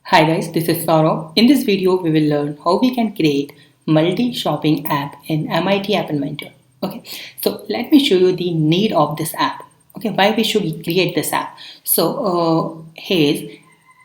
Hi guys, this is Saurav. In this video, we will learn how we can create multi-shopping app in MIT App Inventor. Okay, so let me show you the need of this app. Okay, why we should create this app.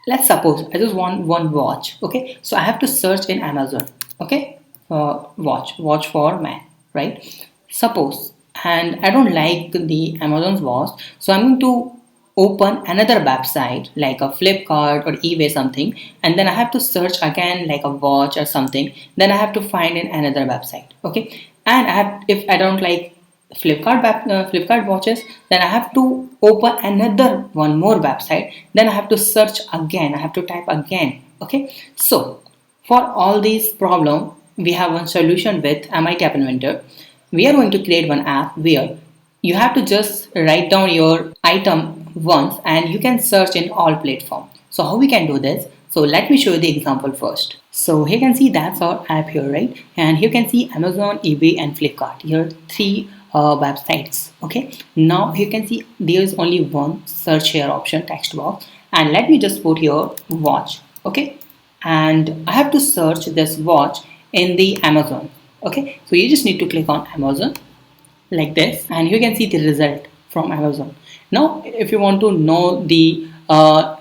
Let's suppose I just want one watch. Okay, so I have to search in Amazon. Okay, watch for man, right? Suppose, and I don't like the Amazon's watch, so I'm going to open another website like a Flipkart or eBay something, and then I have to search again like a watch or something, then I have to find in another website. Okay, and if I don't like Flipkart watches, then I have to open another one more website, then I have to search again, I have to type again. Okay, so for all these problem we have one solution with MIT App Inventor. We are going to create one app where you have to just write down your item once and you can search in all platforms. So how we can do this? So let me show you the example first. So here you can see that's our app here, right? And here you can see Amazon, eBay and Flipkart. Here are three websites. Okay, now you can see there is only one search here option text box, and let me just put here watch. Okay, and I have to search this watch in the Amazon. Okay, so you just need to click on Amazon like this, and you can see the result from Amazon. Now if you want to know the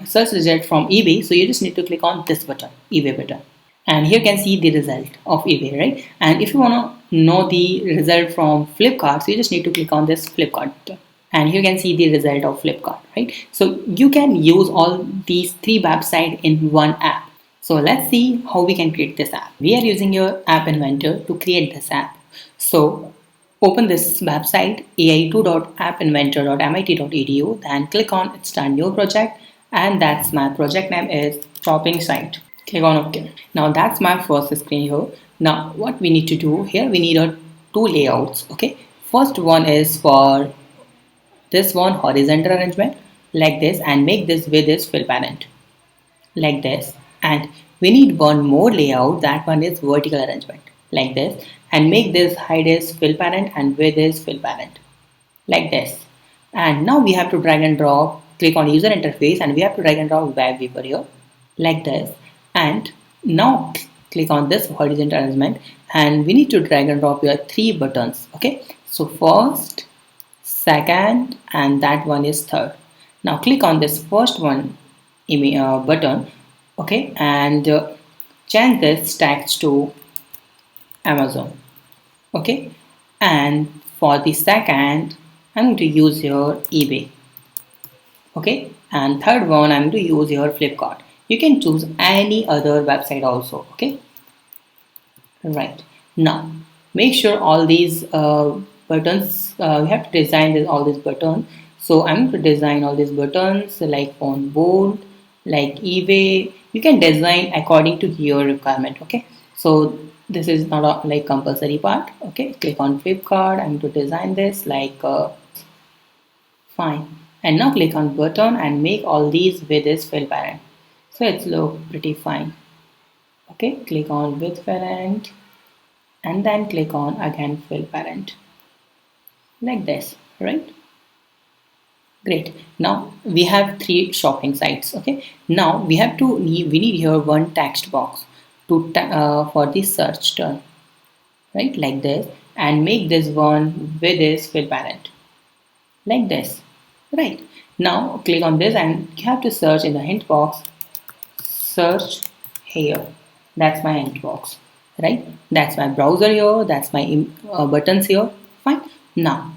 search result from eBay, so you just need to click on this button, eBay button, and here you can see the result of eBay, right? And if you want to know the result from Flipkart, so you just need to click on this Flipkart button, and you can see the result of Flipkart, right? So you can use all these three websites in one app. So let's see how we can create this app. We are using your app inventor to create this app. So open this website ai2.appinventor.mit.edu, then click on start new project, and that's my project name is shopping site. Click on OK. Now that's my first screen here. Now what we need to do here, we need two layouts. Okay, first one is for this one horizontal arrangement like this, and make this with this fill parent like this, and we need one more layout, that one is vertical arrangement like this, and make this height is fill parent and width is fill parent like this. And now we have to drag and drop, click on user interface, and we have to drag and drop web viewer here like this. And now click on this horizontal arrangement, and we need to drag and drop your three buttons. Okay, so first, second, and that one is third. Now click on this first one button. Okay, and change this text to Amazon. Okay, and for the second I'm going to use your eBay. Okay, and third one I'm going to use your Flipkart. You can choose any other website also. Okay, right. Now make sure all these buttons, we have to design all these buttons. So I'm going to design all these buttons like on bold, like eBay. You can design according to your requirement. Okay, so this is not a like compulsory part. Okay, click on Flipkart. I'm going to design this like fine, and now click on button and make all these with this fill parent, so it's look pretty fine. Okay, click on with parent, and then click on again fill parent like this, right? Great. Now we have three shopping sites. Okay, now we need here one text box to for the search term, right, like this, and make this one with this fill parent like this, right? Now click on this, and you have to search in the hint box, search here. That's my hint box, right? That's my browser here, that's my buttons here. Fine. Now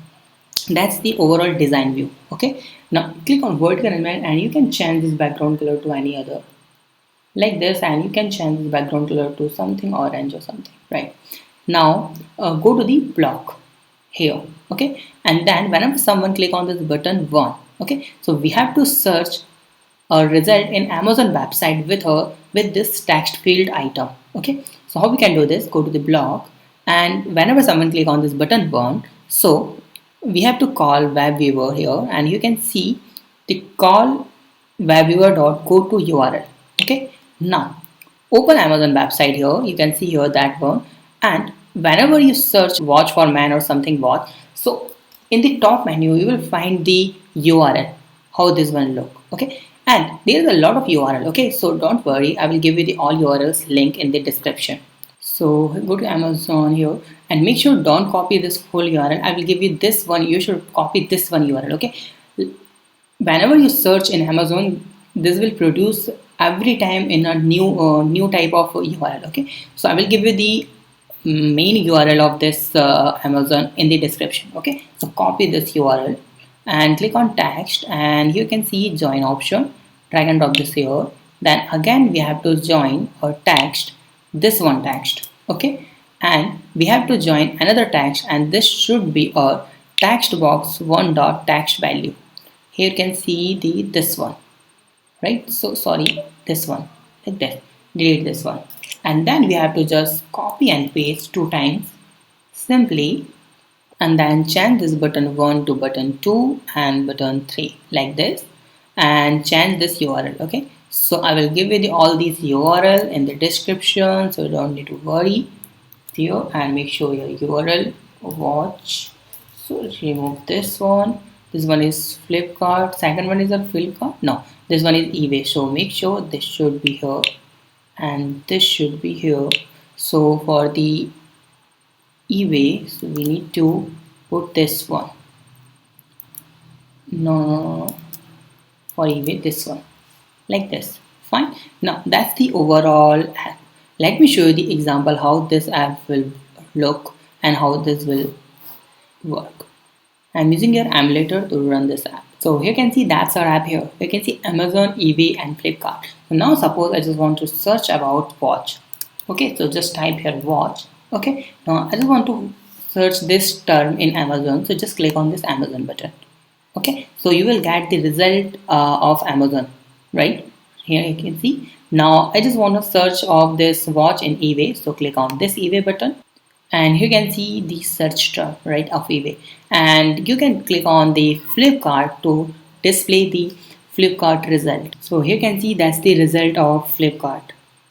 that's the overall design view. Okay, now click on vertical element, and you can change this background color to any other like this, and you can change the background color to something orange or something, right? Now go to the block here. Okay, and then whenever someone click on this button one, okay, so we have to search a result in Amazon website with this text field item. Okay, so how we can do this, go to the block, and whenever someone click on this button one, so we have to call web viewer here, and you can see the call web viewer dot go to URL. Okay, now open Amazon website here, you can see here that one, and whenever you search watch for man or something watch, so in the top menu you will find the URL, how this one look. Okay, And there is a lot of URL. Okay, so don't worry, I will give you the all URLs link in the description. So go to Amazon here and make sure don't copy this whole URL. I will give you this one. You should copy this one URL. Okay, whenever you search in Amazon, this will produce every time in a new type of URL. Okay, so I will give you the main URL of this Amazon in the description. Okay, so copy this URL and click on text, and you can see join option. Drag and drop this here. Then again we have to join a text, this one text. Okay, and we have to join another text, and this should be a text box one dot text value. Here you can see this one, right? So sorry, this one, like that. Delete this one, and then we have to just copy and paste 2 times simply, and then change this button 1 to button 2 and button 3 like this, and change this URL. Okay, so I will give you all these URL in the description, so you don't need to worry here. And make sure your URL watch. So remove this one. This one is Flipkart. Second one is a Flipkart. No, this one is eBay. So make sure this should be here and this should be here. So for the eBay, so we need to put this one. No, for eBay, this one, like this. Fine. Now that's the overall app. Let me show you the example how this app will look and how this will work. I'm using your emulator to run this app. So here you can see that's our app here. You can see Amazon, eBay and Flipkart. So now suppose I just want to search about watch. Okay, so just type here watch. Okay, now I just want to search this term in Amazon. So just click on this Amazon button. Okay, so you will get the result of Amazon, right? Here you can see. Now I just want to search of this watch in eBay. So click on this eBay button. And you can see the search term, right, of eBay, and you can click on the Flipkart to display the Flipkart result. So here you can see that's the result of Flipkart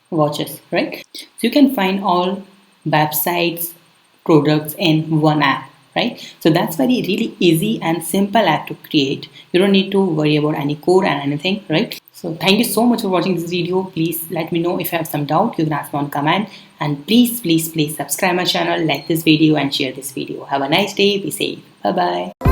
watches, right? So you can find all websites, products in one app, right? So that's very really easy and simple app to create. You don't need to worry about any code and anything, right? So thank you so much for watching this video. Please let me know if you have some doubt. You can ask me on comment, and please subscribe my channel, like this video and share this video. Have a nice day. Be safe. Bye bye.